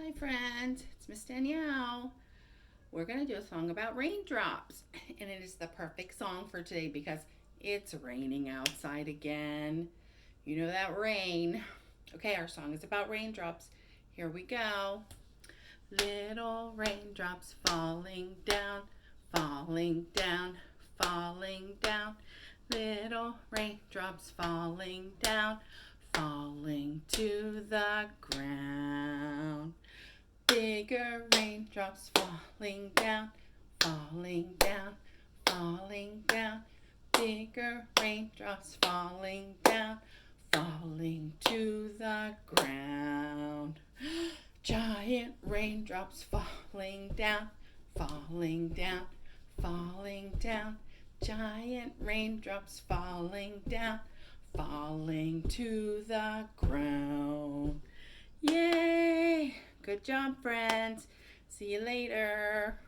Hi friends, it's Miss Danielle. We're going to do a song about raindrops, and it is the perfect song for today because it's raining outside again. You know that rain. Okay, our song is about raindrops. Here we go. Little raindrops falling down, falling down, falling down. Little raindrops falling down, falling to the ground. Bigger raindrops falling down, falling down, falling down. Bigger raindrops falling down, falling to the ground. Giant raindrops falling down, falling down, falling down. Giant raindrops falling down, falling to the ground. Yay! Good job, friends. See you later.